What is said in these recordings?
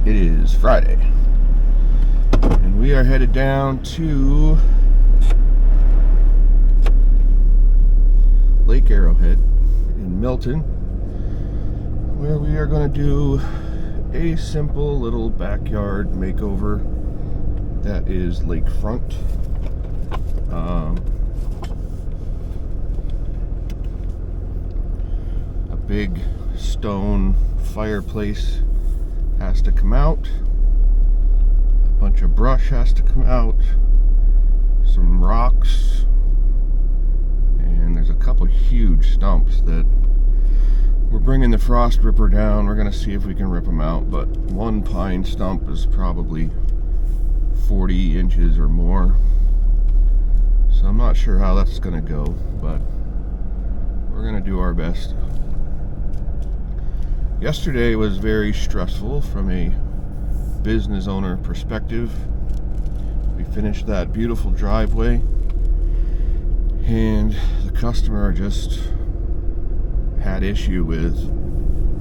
It is Friday, and we are headed down to Lake Arrowhead in Milton, where we are going to do a simple little backyard makeover that is lakefront. A big stone fireplace has to come out, a bunch of brush has to come out, some rocks, and there's a couple huge stumps that we're bringing the frost ripper down. We're going to see if we can rip them out, but one pine stump is probably 40 inches or more, so I'm not sure how that's going to go, but we're going to do our best. Yesterday was very stressful from a business owner perspective. We finished that beautiful driveway, and the customer just had issue with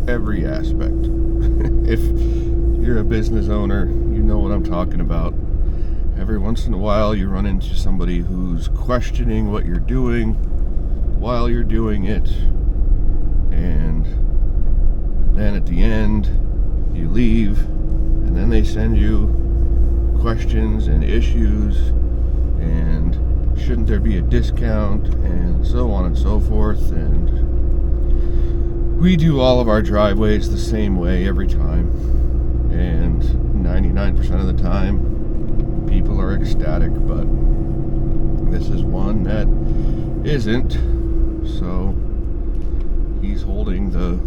every aspect. If you're a business owner, you know what I'm talking about. Every once in a while you run into somebody who's questioning what you're doing while you're doing it, and then at the end you leave, and then they send you questions and issues, and shouldn't there be a discount, and so on and so forth. And we do all of our driveways the same way every time, and 99% of the time people are ecstatic, but this is one that isn't, so he's holding the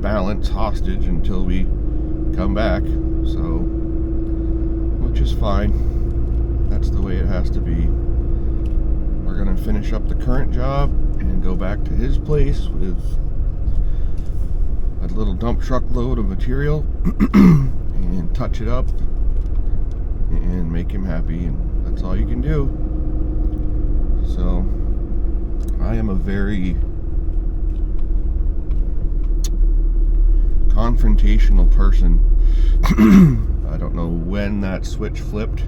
balance hostage until we come back, so, which is fine. That's the way it has to be. We're gonna finish up the current job and go back to his place with a little dump truck load of material and touch it up and make him happy, and that's all you can do. So I am a very confrontational person. I don't know when that switch flipped.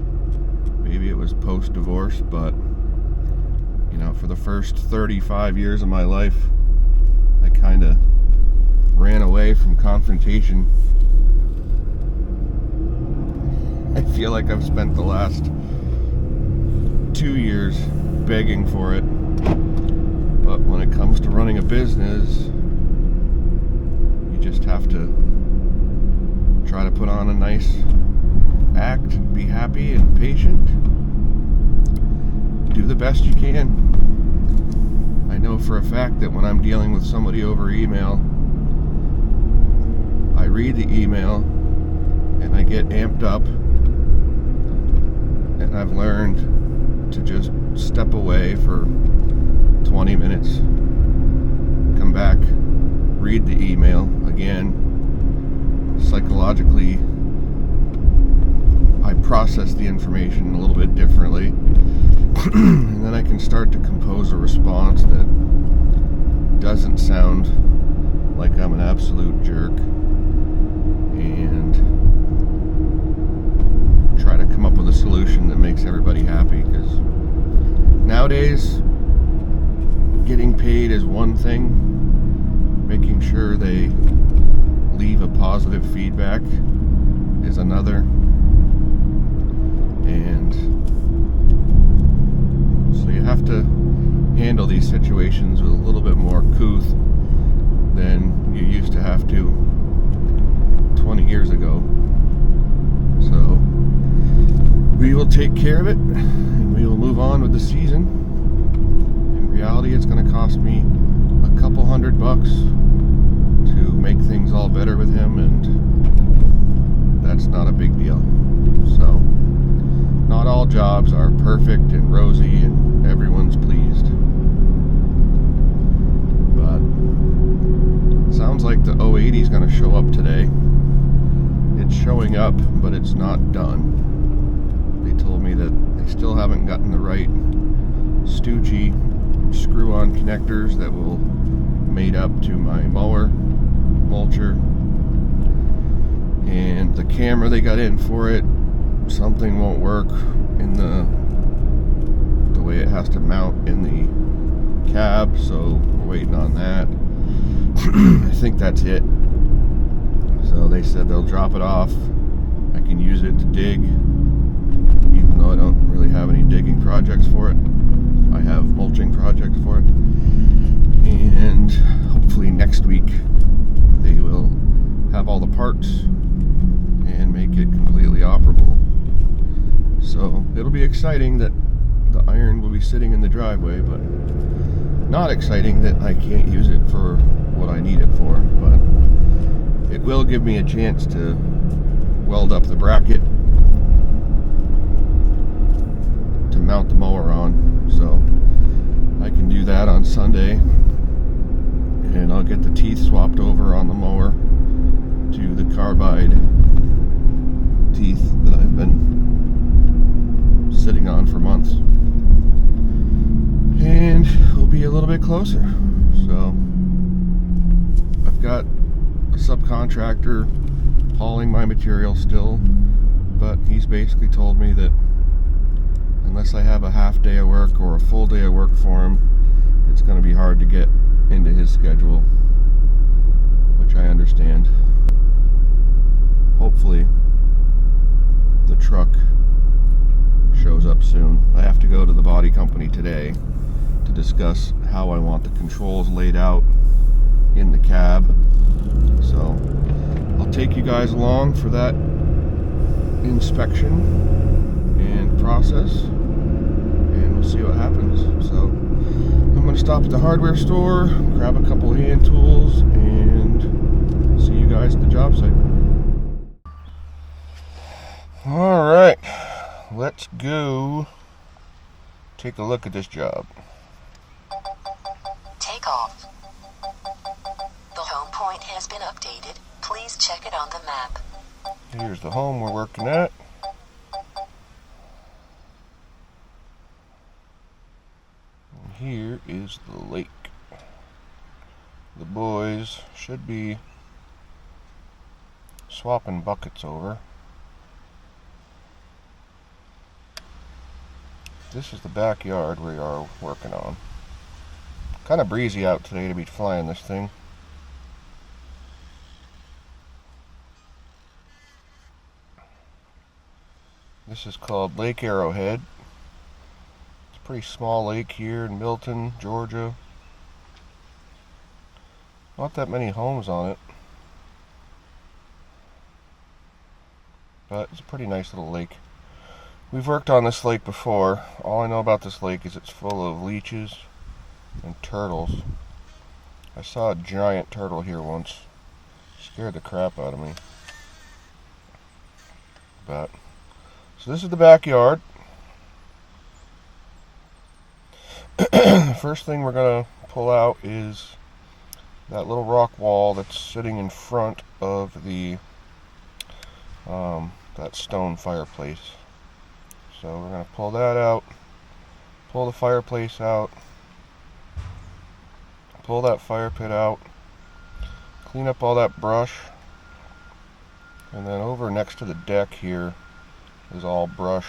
Maybe it was post-divorce, but you know, for the first 35 years of my life, I kind of ran away from confrontation. I feel like I've spent the last 2 years begging for it, but when it comes to running a business, just have to try to put on a nice act, be happy and patient, do the best you can. I know for a fact that when I'm dealing with somebody over email, I read the email and I get amped up, and I've learned to just step away for 20 minutes, come back, read the email again. Psychologically, I process the information a little bit differently, and then I can start to compose a response that doesn't sound like I'm an absolute jerk, and try to come up with a solution that makes everybody happy, because nowadays getting paid is one thing, making sure they leave a positive feedback is another, and so you have to handle these situations with a little bit more couth than you used to have to 20 years ago. So we will take care of it, and we will move on with the season. In reality, it's going to cost me a couple $100 to make things all better with him, and that's not a big deal. So not all jobs are perfect and rosy and everyone's pleased, but sounds like the 080 is going to show up today. It's showing up, but it's not done. They told me that they still haven't gotten the right stoogey screw-on connectors that will mate up to my mower mulcher, and the camera they got in for it, something won't work in the way it has to mount in the cab, so we're waiting on that. I think that's it. So they said they'll drop it off. I can use it to dig, even though I don't really have any digging projects for it. I have mulching projects for it. And hopefully next week they will have all the parts and make it completely operable. So it'll be exciting that the iron will be sitting in the driveway, but not exciting that I can't use it for what I need it for. But it will give me a chance to weld up the bracket to mount the mower on, so I can do that on Sunday, and I'll get the teeth swapped over on the mower to the carbide teeth that I've been sitting on for months, and we'll be a little bit closer. So I've got a subcontractor hauling my material still, but he's basically told me that unless I have a half day of work or a full day of work for him, it's going to be hard to get into his schedule, which I understand. Hopefully the truck shows up soon. I have to go to the body company today to discuss how I want the controls laid out in the cab. So I'll take you guys along for that inspection and process, and we'll see what happens. So I'm going to stop at the hardware store, grab a couple of hand tools, and see you guys at the job site. Alright, let's go take a look at this job. Take off. The home point has been updated. Please check it on the map. Here's the home we're working at. And here is the lake. The boys should be swapping buckets over. This is the backyard we are working on. Kind of breezy out today to be flying this thing. This is called Lake Arrowhead. It's a pretty small lake here in Milton, Georgia. Not that many homes on it, but it's a pretty nice little lake. We've worked on this lake before. All I know about this lake is it's full of leeches and turtles. I saw a giant turtle here once. Scared the crap out of me. But so this is the backyard. First thing we're gonna pull out is that little rock wall that's sitting in front of the that stone fireplace. So we're gonna pull that out, pull the fireplace out, pull that fire pit out, clean up all that brush, and then over next to the deck here is all brush.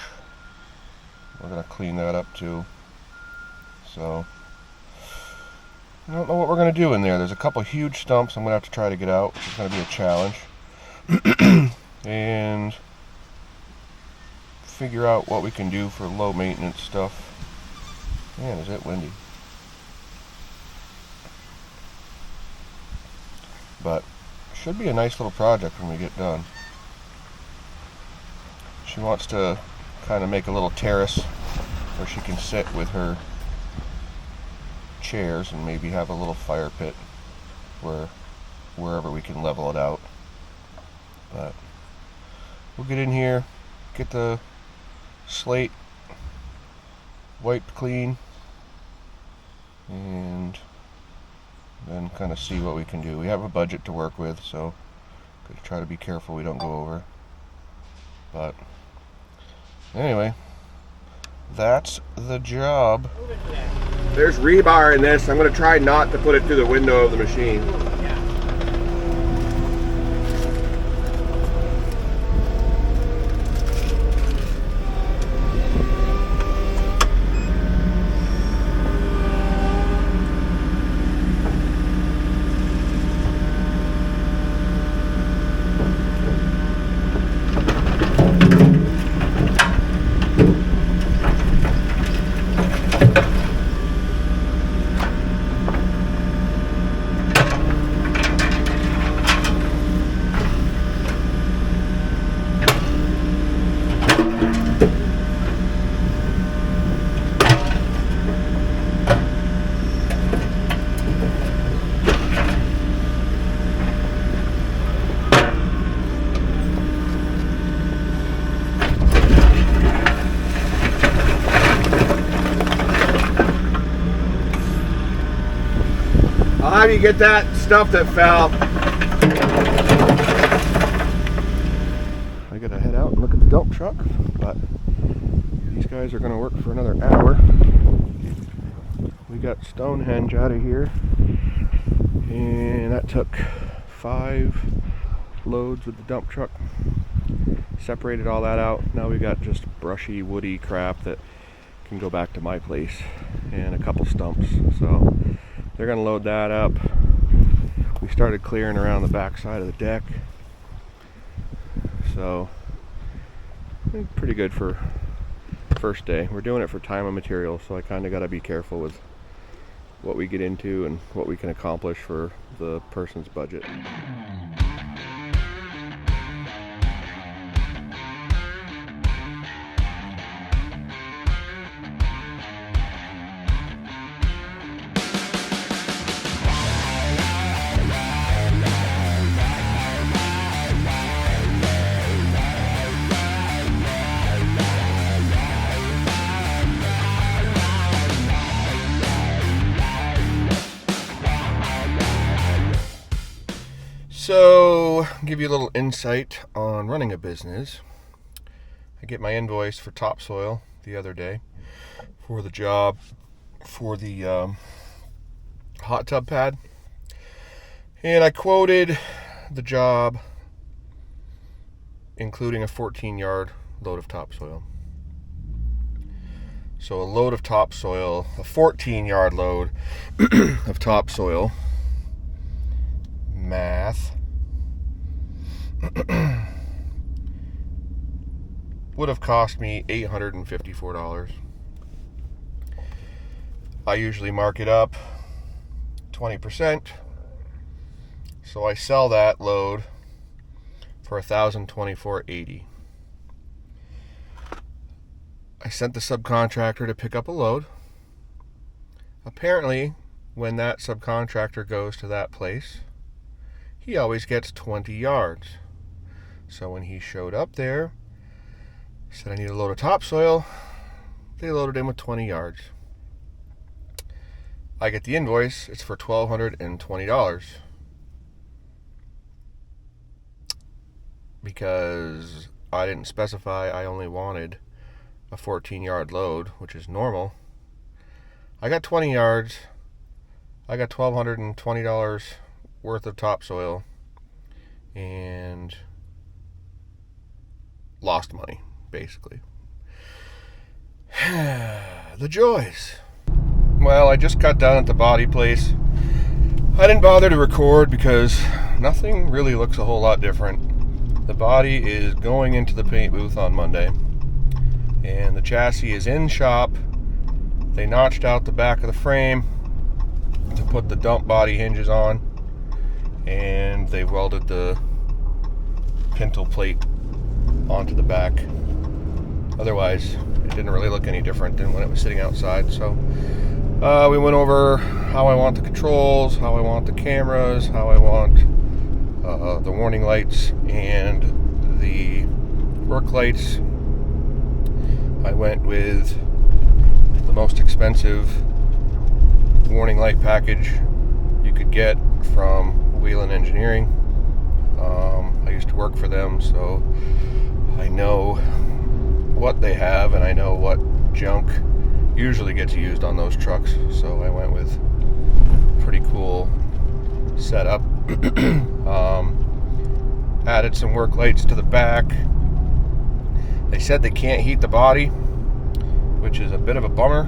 We're going to clean that up too. So I don't know what we're going to do in there. There's a couple huge stumps I'm going to have to try to get out, which is going to be a challenge. And figure out what we can do for low maintenance stuff. Man, is it windy. But should be a nice little project when we get done. She wants to kind of make a little terrace where she can sit with her chairs and maybe have a little fire pit wherever we can level it out. But we'll get in here, get the slate wiped clean, and then kind of see what we can do. We have a budget to work with, so gotta try to be careful we don't go over. But anyway, that's the job. There's rebar in this. I'm going to try not to put it through the window of the machine. you get that stuff that fell. I gotta head out and look at the dump truck, but these guys are gonna work for another hour. We got Stonehenge out of here, and that took 5 loads with the dump truck. Separated all that out. Now we got just brushy, woody crap that can go back to my place, and a couple stumps. So they're gonna load that up. We started clearing around the back side of the deck, so pretty good for first day. We're doing it for time and material, so I kind of got to be careful with what we get into and what we can accomplish for the person's budget. So, I'll give you a little insight on running a business. I get my invoice for topsoil the other day for the job for the hot tub pad. And I quoted the job including a 14-yard load of topsoil. So a load of topsoil, a 14-yard load of topsoil, math, would have cost me $854. I usually mark it up 20%, so I sell that load for $1,024.80. I sent the subcontractor to pick up a load. Apparently, when that subcontractor goes to that place, he always gets 20 yards. So when he showed up there, said I need a load of topsoil, they loaded him with 20 yards. I get the invoice, it's for $1,220. Because I didn't specify I only wanted a 14-yard load, which is normal. I got 20 yards. I got $1,220 worth of topsoil and lost money, basically. The joys. Well, I just got done at the body place. I didn't bother to record because nothing really looks a whole lot different. The body is going into the paint booth on Monday, and the chassis is in shop. They notched out the back of the frame to put the dump body hinges on, and they welded the pintle plate onto the back. Otherwise, it didn't really look any different than when it was sitting outside. So we went over how I want the controls, how I want the cameras, how I want the warning lights and the work lights. I went with the most expensive warning light package you could get from Wheeling Engineering. I used to work for them, so I know what they have and I know what junk usually gets used on those trucks. So I went with pretty cool setup. Added some work lights to the back. They said they can't heat the body, which is a bit of a bummer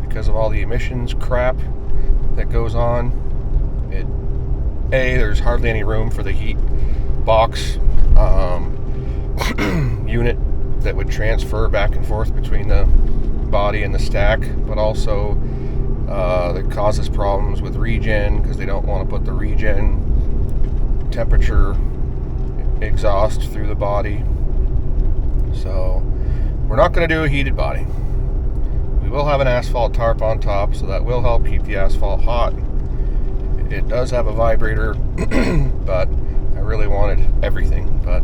because of all the emissions crap that goes on. There's hardly any room for the heat box unit that would transfer back and forth between the body and the stack, but also that causes problems with regen because they don't want to put the regen temperature exhaust through the body. So we're not going to do a heated body. We will have an asphalt tarp on top, so that will help keep the asphalt hot. It does have a vibrator, but I really wanted everything. But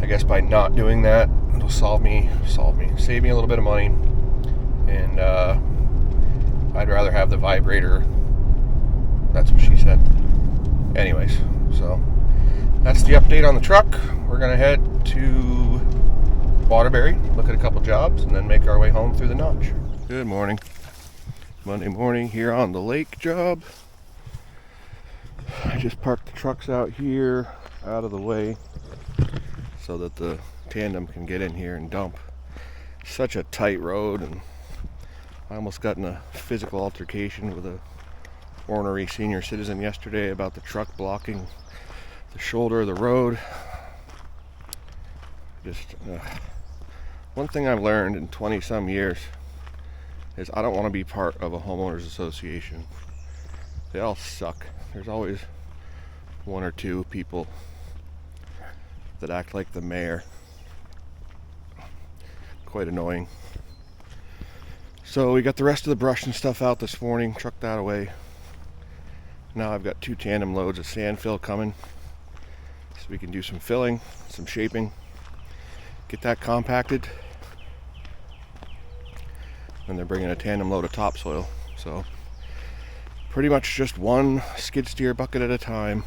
I guess by not doing that, it'll save me a little bit of money. And I'd rather have the vibrator That's what she said. Anyways, so that's the update on the truck. We're gonna head to Waterbury, look at a couple jobs, and then make our way home through the Notch. Good morning. Monday morning here on the lake job. I just parked the trucks out here, out of the way, so that the tandem can get in here and dump. Such a tight road, and I almost got in a physical altercation with a ornery senior citizen yesterday about the truck blocking the shoulder of the road. Just one thing I've learned in 20 some years is I don't want to be part of a homeowners association. They all suck. There's always one or two people that act like the mayor. Quite annoying. So we got the rest of the brush and stuff out this morning, trucked that away. Now I've got 2 tandem loads of sand fill coming, so we can do some filling, some shaping, get that compacted. And they're bringing a tandem load of topsoil, so pretty much just one skid steer bucket at a time,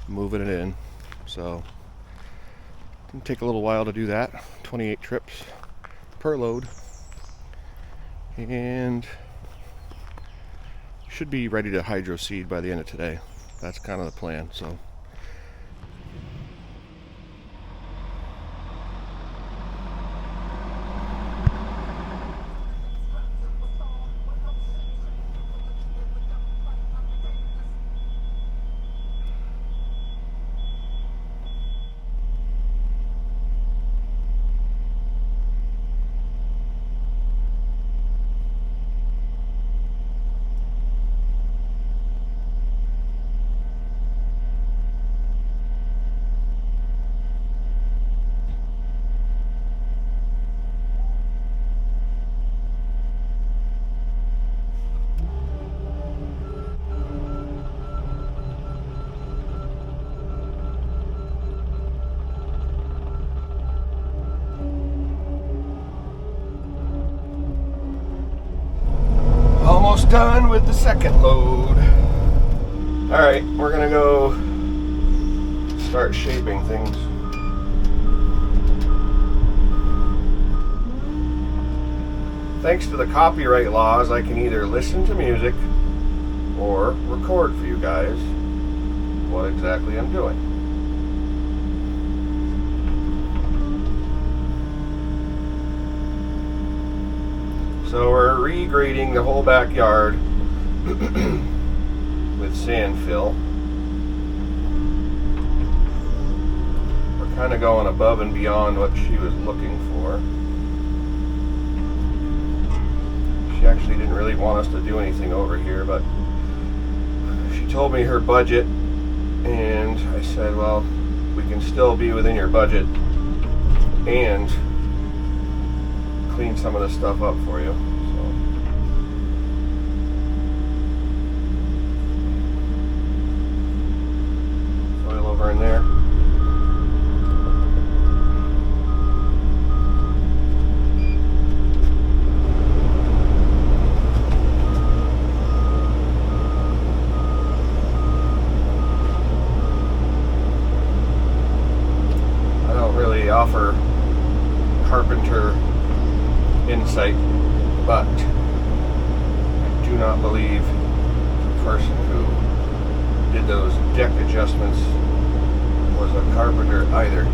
moving it in. So it'll take a little while to do that. 28 trips per load, and should be ready to hydro seed by the end of today. That's kind of the plan. So almost done with the second load. Alright, we're gonna go start shaping things. Thanks to the copyright laws, I can either listen to music or record for you guys what exactly I'm doing. So we're regrading the whole backyard with sand fill. We're kind of going above and beyond what she was looking for. She actually didn't really want us to do anything over here, but she told me her budget, and I said, well, we can still be within your budget and clean some of this stuff up for you. So soil over in there. I don't really offer carpenter insight, but I do not believe the person who did those deck adjustments was a carpenter either.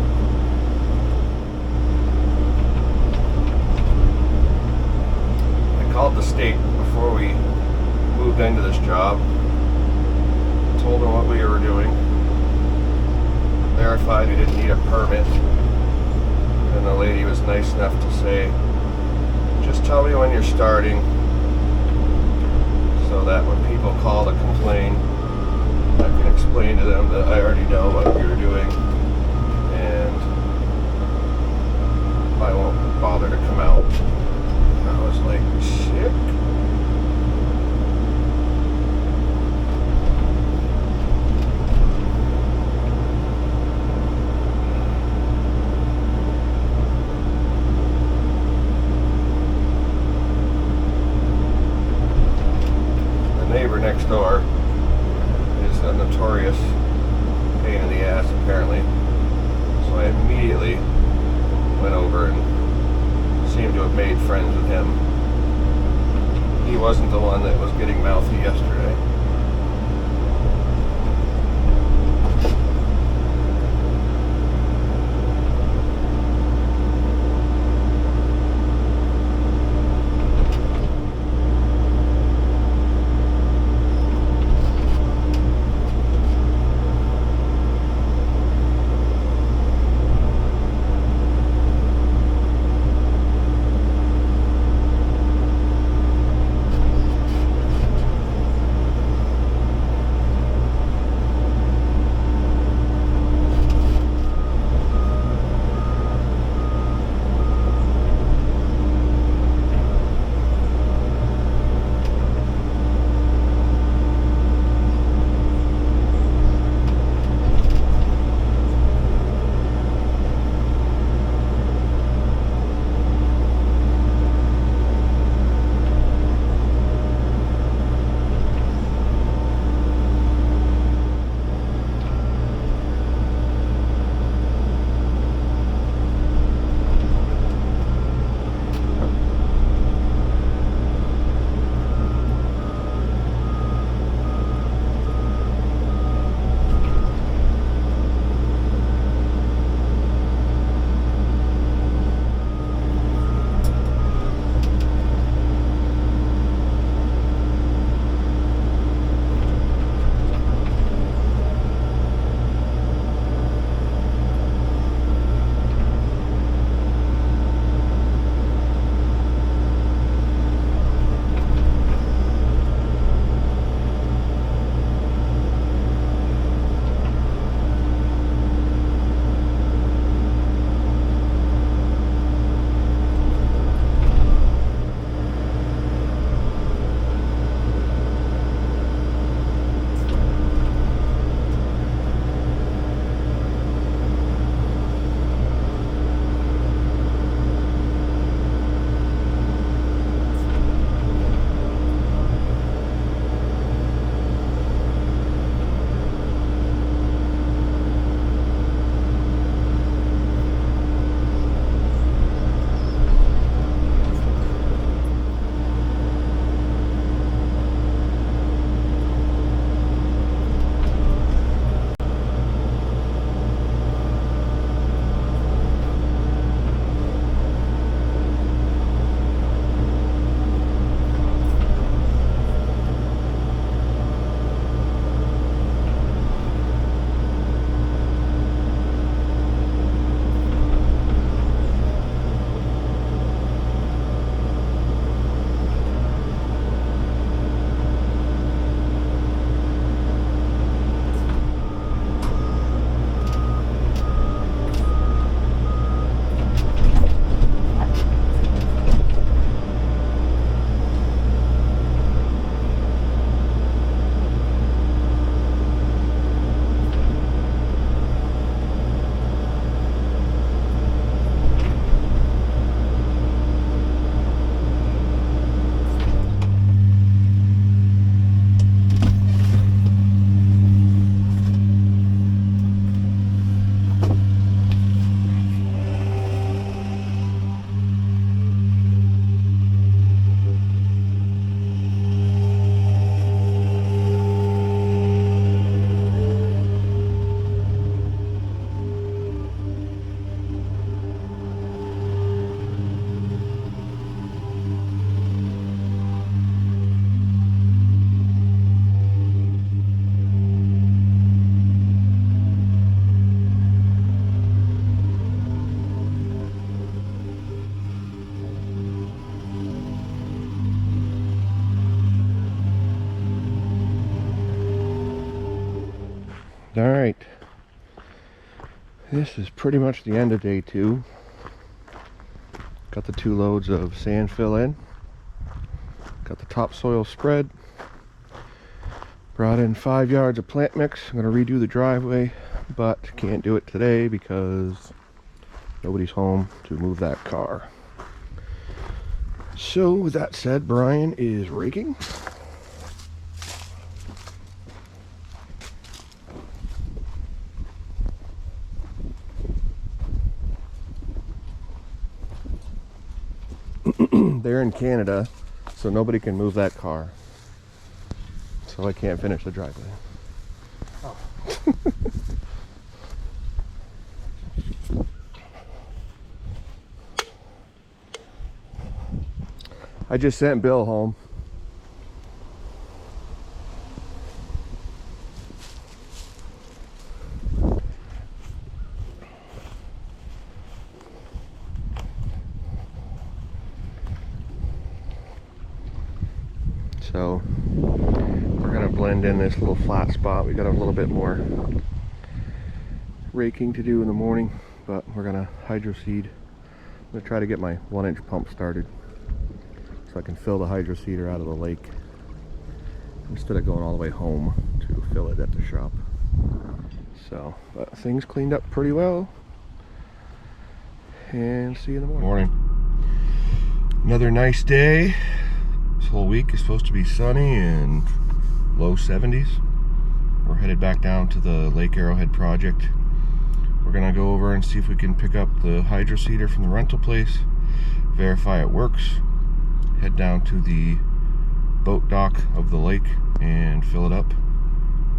I called the state before we moved into this job, told them what we were doing, verified we didn't need a permit, and the lady was nice enough to say, just tell me when you're starting so that when people call to complain, I can explain to them that I already know what you're doing and I won't bother to come out. I was like, sick. Next door apparently. So I immediately went over and seemed to have made friends with him. He wasn't the one that was getting mouthy yesterday. Alright, this is pretty much the end of day 2. Got the 2 loads of sand fill in, got the topsoil spread, brought in 5 yards of plant mix. I'm going to redo the driveway, but can't do it today because nobody's home to move that car. So with that said, Brian is raking. They're in Canada, so nobody can move that car. So I can't finish the driveway. Oh. I just sent Bill home. So we're gonna blend in this little flat spot. We got a little bit more raking to do in the morning, but we're gonna hydro seed. I'm gonna try to get my 1-inch pump started so I can fill the hydro seeder out of the lake instead of going all the way home to fill it at the shop. So, but things cleaned up pretty well, and see you in the morning. Another nice day. This whole week is supposed to be sunny and low 70s. We're headed back down to the Lake Arrowhead project. We're gonna go over and see if we can pick up the hydro seeder from the rental place, verify it works, head down to the boat dock of the lake and fill it up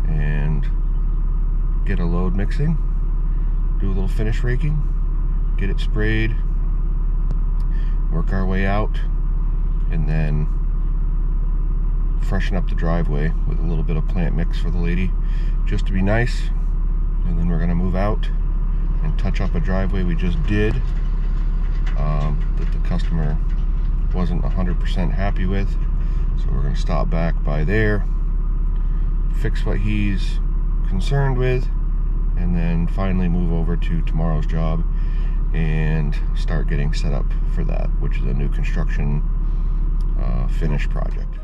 and get a load mixing, do a little finish raking, get it sprayed, work our way out, and then freshen up the driveway with a little bit of plant mix for the lady just to be nice. And then we're gonna move out and touch up a driveway we just did that the customer wasn't 100% happy with. So we're gonna stop back by there, fix what he's concerned with, and then finally move over to tomorrow's job and start getting set up for that, which is a new construction finish project.